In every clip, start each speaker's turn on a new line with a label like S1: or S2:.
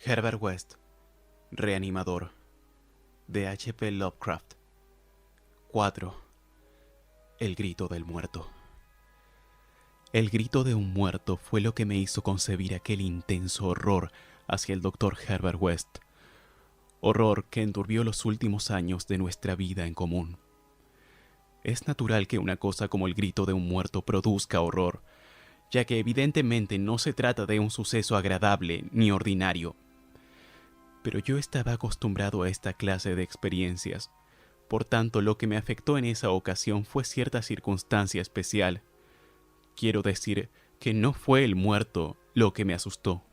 S1: Herbert West, Reanimador, de H. P. Lovecraft. 4. El grito del muerto. El grito de un muerto fue lo que me hizo concebir aquel intenso horror hacia el Dr. Herbert West, horror que enturbió los últimos años de nuestra vida en común. Es natural que una cosa como el grito de un muerto produzca horror, ya que evidentemente no se trata de un suceso agradable ni ordinario. Pero yo estaba acostumbrado a esta clase de experiencias. Por tanto, lo que me afectó en esa ocasión fue cierta circunstancia especial. Quiero decir que no fue el muerto lo que me asustó.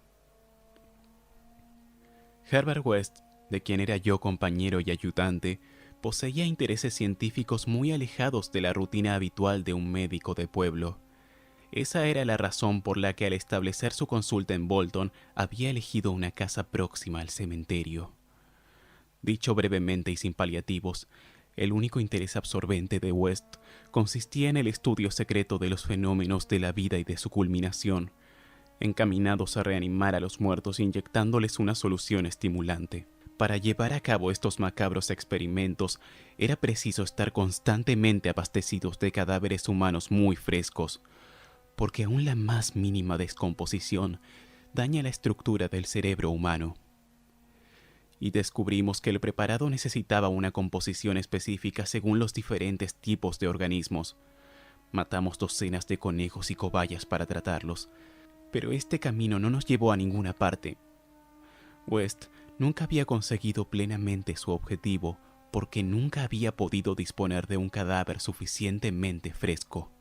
S1: Herbert West, de quien era yo compañero y ayudante, poseía intereses científicos muy alejados de la rutina habitual de un médico de pueblo. Esa era la razón por la que al establecer su consulta en Bolton había elegido una casa próxima al cementerio. Dicho brevemente y sin paliativos, el único interés absorbente de West consistía en el estudio secreto de los fenómenos de la vida y de su culminación, encaminados a reanimar a los muertos inyectándoles una solución estimulante. Para llevar a cabo estos macabros experimentos era preciso estar constantemente abastecidos de cadáveres humanos muy frescos, porque aún la más mínima descomposición daña la estructura del cerebro humano. Y descubrimos que el preparado necesitaba una composición específica según los diferentes tipos de organismos. Matamos docenas de conejos y cobayas para tratarlos, pero este camino no nos llevó a ninguna parte. West nunca había conseguido plenamente su objetivo porque nunca había podido disponer de un cadáver suficientemente fresco.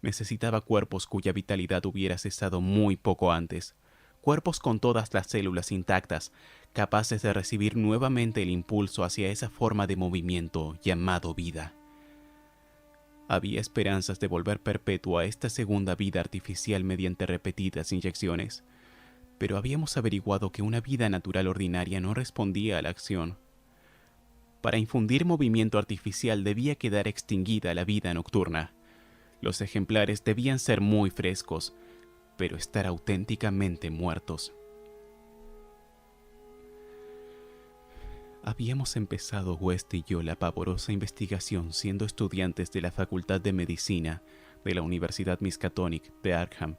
S1: Necesitaba cuerpos cuya vitalidad hubiera cesado muy poco antes, cuerpos con todas las células intactas, capaces de recibir nuevamente el impulso hacia esa forma de movimiento llamado vida. Había esperanzas de volver perpetua esta segunda vida artificial mediante repetidas inyecciones, pero habíamos averiguado que una vida natural ordinaria no respondía a la acción. Para infundir movimiento artificial debía quedar extinguida la vida nocturna. Los ejemplares debían ser muy frescos, pero estar auténticamente muertos. Habíamos empezado West y yo la pavorosa investigación siendo estudiantes de la Facultad de Medicina de la Universidad Miskatonic de Arkham,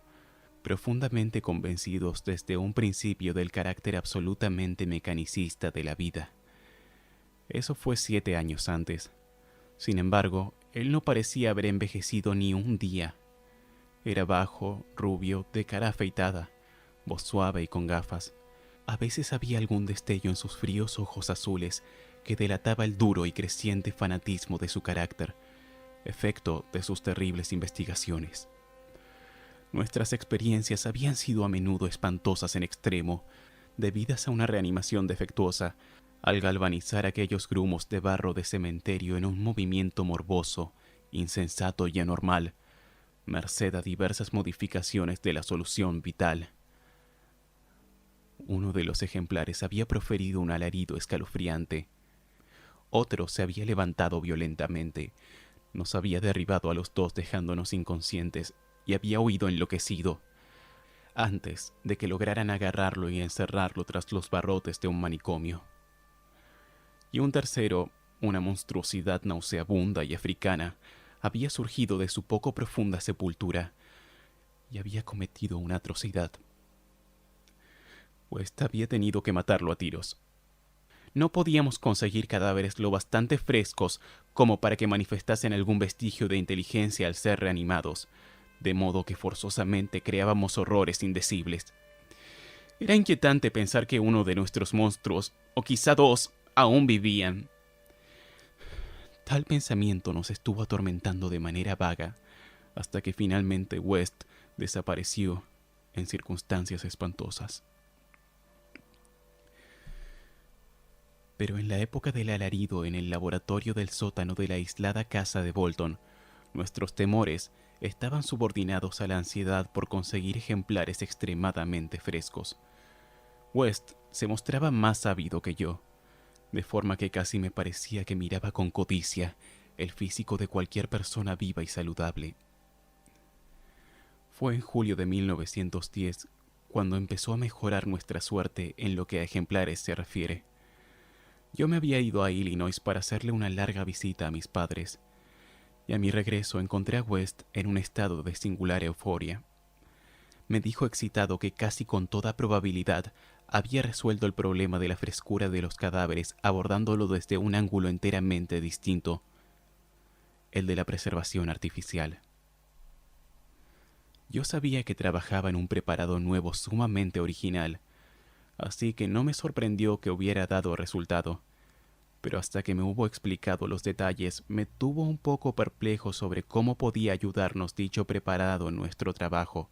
S1: profundamente convencidos desde un principio del carácter absolutamente mecanicista de la vida. Eso fue 7 años antes. Sin embargo, él no parecía haber envejecido ni un día. Era bajo, rubio, de cara afeitada, voz suave y con gafas. A veces había algún destello en sus fríos ojos azules que delataba el duro y creciente fanatismo de su carácter, efecto de sus terribles investigaciones. Nuestras experiencias habían sido a menudo espantosas en extremo, debidas a una reanimación defectuosa, al galvanizar aquellos grumos de barro de cementerio en un movimiento morboso, insensato y anormal, merced a diversas modificaciones de la solución vital. Uno de los ejemplares había proferido un alarido escalofriante. Otro se había levantado violentamente, nos había derribado a los dos dejándonos inconscientes y había huido enloquecido, antes de que lograran agarrarlo y encerrarlo tras los barrotes de un manicomio. Y un tercero, una monstruosidad nauseabunda y africana, había surgido de su poco profunda sepultura y había cometido una atrocidad. West había tenido que matarlo a tiros. No podíamos conseguir cadáveres lo bastante frescos como para que manifestasen algún vestigio de inteligencia al ser reanimados, de modo que forzosamente creábamos horrores indecibles. Era inquietante pensar que uno de nuestros monstruos, o quizá dos, aún vivían. Tal pensamiento nos estuvo atormentando de manera vaga, hasta que finalmente West desapareció en circunstancias espantosas. Pero en la época del alarido en el laboratorio del sótano de la aislada casa de Bolton, nuestros temores estaban subordinados a la ansiedad por conseguir ejemplares extremadamente frescos. West se mostraba más ávido que yo, de forma que casi me parecía que miraba con codicia el físico de cualquier persona viva y saludable. Fue en julio de 1910 cuando empezó a mejorar nuestra suerte en lo que a ejemplares se refiere. Yo me había ido a Illinois para hacerle una larga visita a mis padres, y a mi regreso encontré a West en un estado de singular euforia. Me dijo excitado que casi con toda probabilidad había resuelto el problema de la frescura de los cadáveres abordándolo desde un ángulo enteramente distinto, el de la preservación artificial. Yo sabía que trabajaba en un preparado nuevo sumamente original, así que no me sorprendió que hubiera dado resultado, pero hasta que me hubo explicado los detalles me tuvo un poco perplejo sobre cómo podía ayudarnos dicho preparado en nuestro trabajo,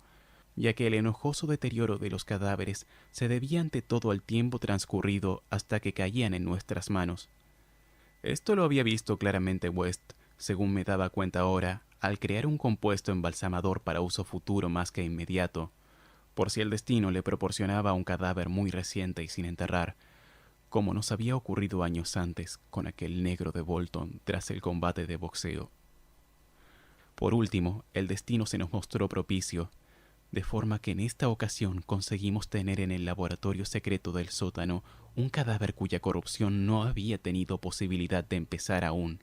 S1: ya que el enojoso deterioro de los cadáveres se debía ante todo al tiempo transcurrido hasta que caían en nuestras manos. Esto lo había visto claramente West, según me daba cuenta ahora, al crear un compuesto embalsamador para uso futuro más que inmediato, por si el destino le proporcionaba un cadáver muy reciente y sin enterrar, como nos había ocurrido años antes con aquel negro de Bolton tras el combate de boxeo. Por último, el destino se nos mostró propicio, de forma que en esta ocasión conseguimos tener en el laboratorio secreto del sótano un cadáver cuya corrupción no había tenido posibilidad de empezar aún.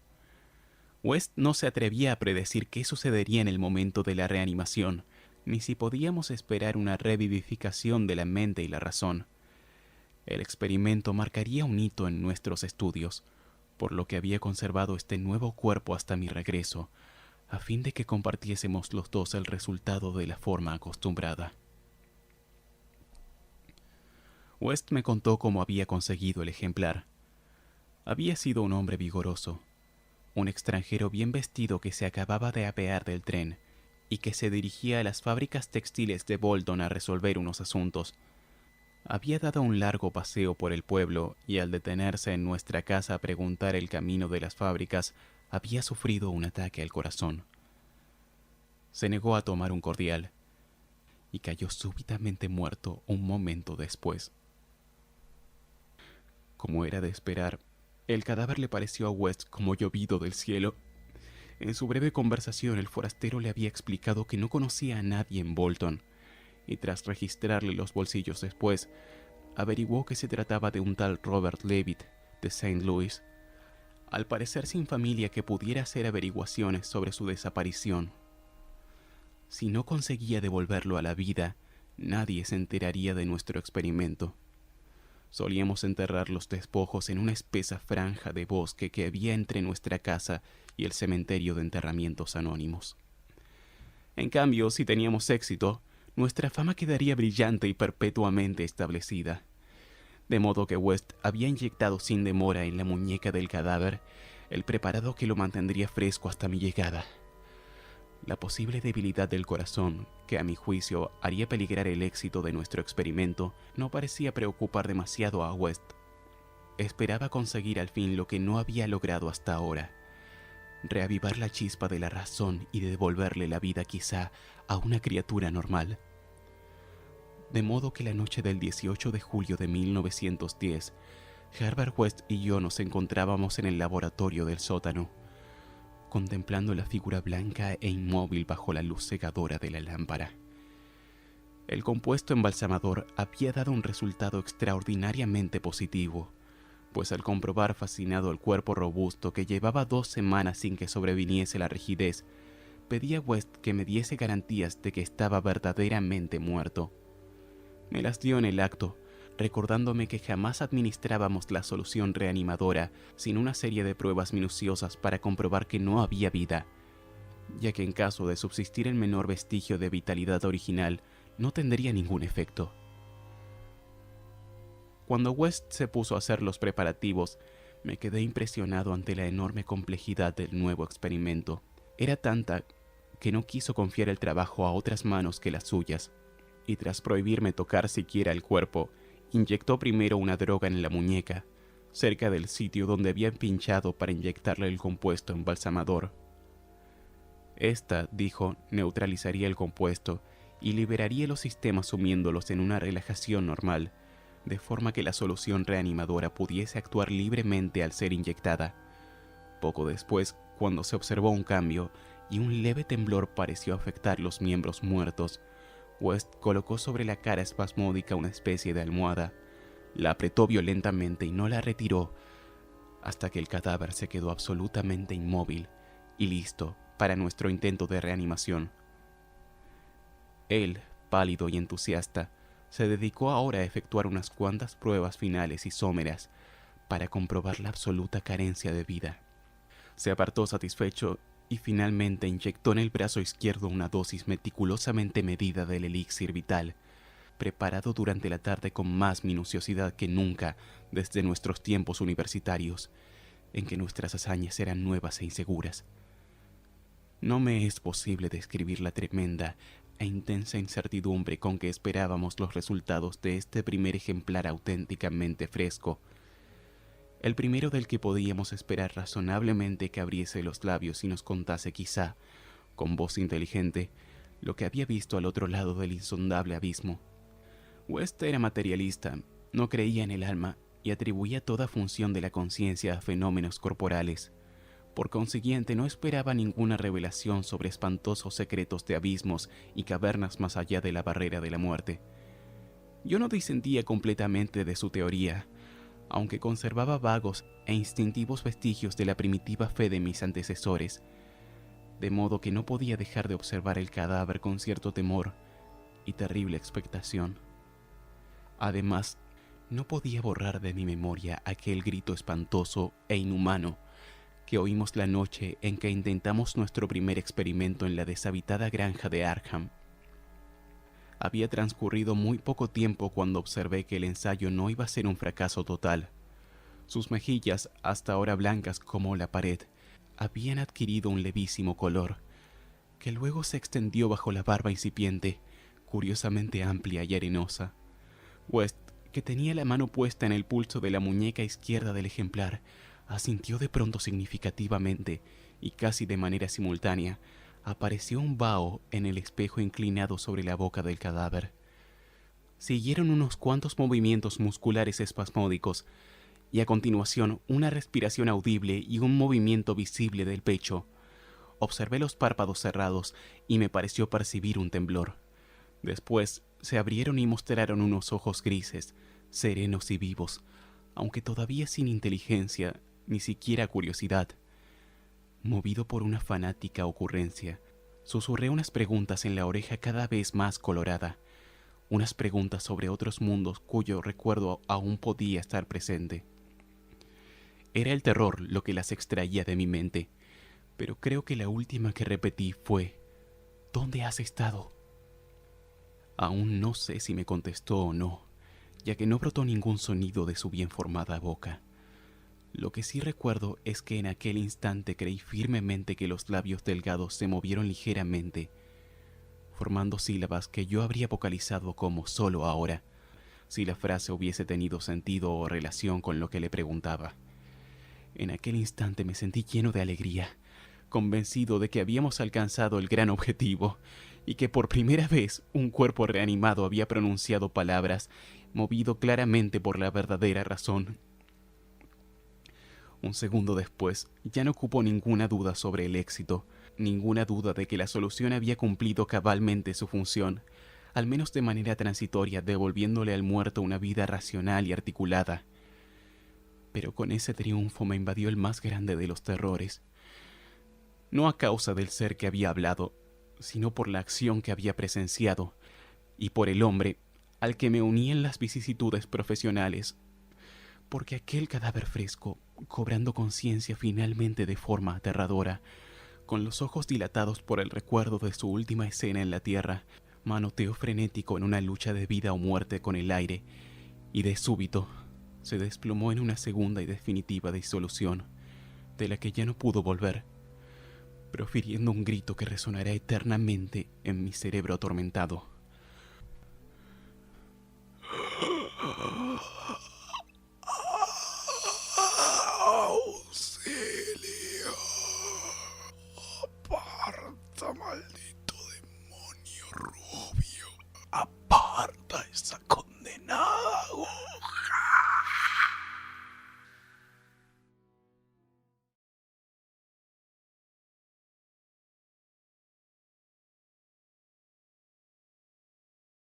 S1: West no se atrevía a predecir qué sucedería en el momento de la reanimación, ni si podíamos esperar una revivificación de la mente y la razón. El experimento marcaría un hito en nuestros estudios, por lo que había conservado este nuevo cuerpo hasta mi regreso, a fin de que compartiésemos los dos el resultado de la forma acostumbrada. West me contó cómo había conseguido el ejemplar. Había sido un hombre vigoroso, un extranjero bien vestido que se acababa de apear del tren y que se dirigía a las fábricas textiles de Bolton a resolver unos asuntos. Había dado un largo paseo por el pueblo y al detenerse en nuestra casa a preguntar el camino de las fábricas, había sufrido un ataque al corazón. Se negó a tomar un cordial y cayó súbitamente muerto un momento después. Como era de esperar, el cadáver le pareció a West como llovido del cielo. En su breve conversación, el forastero le había explicado que no conocía a nadie en Bolton, y tras registrarle los bolsillos después, averiguó que se trataba de un tal Robert Levitt, de St. Louis, al parecer sin familia que pudiera hacer averiguaciones sobre su desaparición. Si no conseguía devolverlo a la vida, nadie se enteraría de nuestro experimento. Solíamos enterrar los despojos en una espesa franja de bosque que había entre nuestra casa y el cementerio de enterramientos anónimos. En cambio, si teníamos éxito, nuestra fama quedaría brillante y perpetuamente establecida. De modo que West había inyectado sin demora en la muñeca del cadáver el preparado que lo mantendría fresco hasta mi llegada. La posible debilidad del corazón, que a mi juicio haría peligrar el éxito de nuestro experimento, no parecía preocupar demasiado a West. Esperaba conseguir al fin lo que no había logrado hasta ahora: reavivar la chispa de la razón y devolverle la vida quizá a una criatura normal. De modo que la noche del 18 de julio de 1910, Herbert West y yo nos encontrábamos en el laboratorio del sótano, contemplando la figura blanca e inmóvil bajo la luz cegadora de la lámpara. El compuesto embalsamador había dado un resultado extraordinariamente positivo, pues al comprobar fascinado el cuerpo robusto que llevaba 2 semanas sin que sobreviniese la rigidez, pedí a West que me diese garantías de que estaba verdaderamente muerto. Me las dio en el acto, recordándome que jamás administrábamos la solución reanimadora sin una serie de pruebas minuciosas para comprobar que no había vida, ya que en caso de subsistir el menor vestigio de vitalidad original, no tendría ningún efecto. Cuando West se puso a hacer los preparativos, me quedé impresionado ante la enorme complejidad del nuevo experimento. Era tanta que no quiso confiar el trabajo a otras manos que las suyas, y tras prohibirme tocar siquiera el cuerpo, inyectó primero una droga en la muñeca, cerca del sitio donde había pinchado para inyectarle el compuesto embalsamador. Esta, dijo, neutralizaría el compuesto y liberaría los sistemas sumiéndolos en una relajación normal, de forma que la solución reanimadora pudiese actuar libremente al ser inyectada. Poco después, cuando se observó un cambio y un leve temblor pareció afectar los miembros muertos, West colocó sobre la cara espasmódica una especie de almohada, la apretó violentamente y no la retiró hasta que el cadáver se quedó absolutamente inmóvil y listo para nuestro intento de reanimación. Él, pálido y entusiasta, se dedicó ahora a efectuar unas cuantas pruebas finales y someras para comprobar la absoluta carencia de vida. Se apartó satisfecho y finalmente inyectó en el brazo izquierdo una dosis meticulosamente medida del elixir vital, preparado durante la tarde con más minuciosidad que nunca desde nuestros tiempos universitarios, en que nuestras hazañas eran nuevas e inseguras. No me es posible describir la tremenda e intensa incertidumbre con que esperábamos los resultados de este primer ejemplar auténticamente fresco, el primero del que podíamos esperar razonablemente que abriese los labios y nos contase quizá, con voz inteligente, lo que había visto al otro lado del insondable abismo. West era materialista, no creía en el alma y atribuía toda función de la conciencia a fenómenos corporales. Por consiguiente, no esperaba ninguna revelación sobre espantosos secretos de abismos y cavernas más allá de la barrera de la muerte. Yo no disentía completamente de su teoría, aunque conservaba vagos e instintivos vestigios de la primitiva fe de mis antecesores, de modo que no podía dejar de observar el cadáver con cierto temor y terrible expectación. Además, no podía borrar de mi memoria aquel grito espantoso e inhumano que oímos la noche en que intentamos nuestro primer experimento en la deshabitada granja de Arkham. Había transcurrido muy poco tiempo cuando observé que el ensayo no iba a ser un fracaso total. Sus mejillas, hasta ahora blancas como la pared, habían adquirido un levísimo color, que luego se extendió bajo la barba incipiente, curiosamente amplia y arenosa. West, que tenía la mano puesta en el pulso de la muñeca izquierda del ejemplar, asintió de pronto significativamente y casi de manera simultánea. Apareció un vaho en el espejo inclinado sobre la boca del cadáver. Siguieron unos cuantos movimientos musculares espasmódicos y a continuación una respiración audible y un movimiento visible del pecho. Observé los párpados cerrados y me pareció percibir un temblor. Después se abrieron y mostraron unos ojos grises, serenos y vivos, aunque todavía sin inteligencia, ni siquiera curiosidad. Movido por una fanática ocurrencia, susurré unas preguntas en la oreja cada vez más colorada, unas preguntas sobre otros mundos cuyo recuerdo aún podía estar presente. Era el terror lo que las extraía de mi mente, pero creo que la última que repetí fue: ¿dónde has estado? Aún no sé si me contestó o no, ya que no brotó ningún sonido de su bien formada boca. Lo que sí recuerdo es que en aquel instante creí firmemente que los labios delgados se movieron ligeramente, formando sílabas que yo habría vocalizado como solo ahora, si la frase hubiese tenido sentido o relación con lo que le preguntaba. En aquel instante me sentí lleno de alegría, convencido de que habíamos alcanzado el gran objetivo y que por primera vez un cuerpo reanimado había pronunciado palabras, movido claramente por la verdadera razón. Un segundo después, ya no cupo ninguna duda sobre el éxito, ninguna duda de que la solución había cumplido cabalmente su función, al menos de manera transitoria, devolviéndole al muerto una vida racional y articulada. Pero con ese triunfo me invadió el más grande de los terrores, no a causa del ser que había hablado, sino por la acción que había presenciado, y por el hombre al que me uní en las vicisitudes profesionales, porque aquel cadáver fresco, cobrando conciencia finalmente de forma aterradora, con los ojos dilatados por el recuerdo de su última escena en la tierra, manoteó frenético en una lucha de vida o muerte con el aire, y de súbito se desplomó en una segunda y definitiva disolución, de la que ya no pudo volver, profiriendo un grito que resonará eternamente en mi cerebro atormentado.
S2: ¡Auxilio! ¡Aparta, maldito demonio rubio! ¡Aparta esa cosa!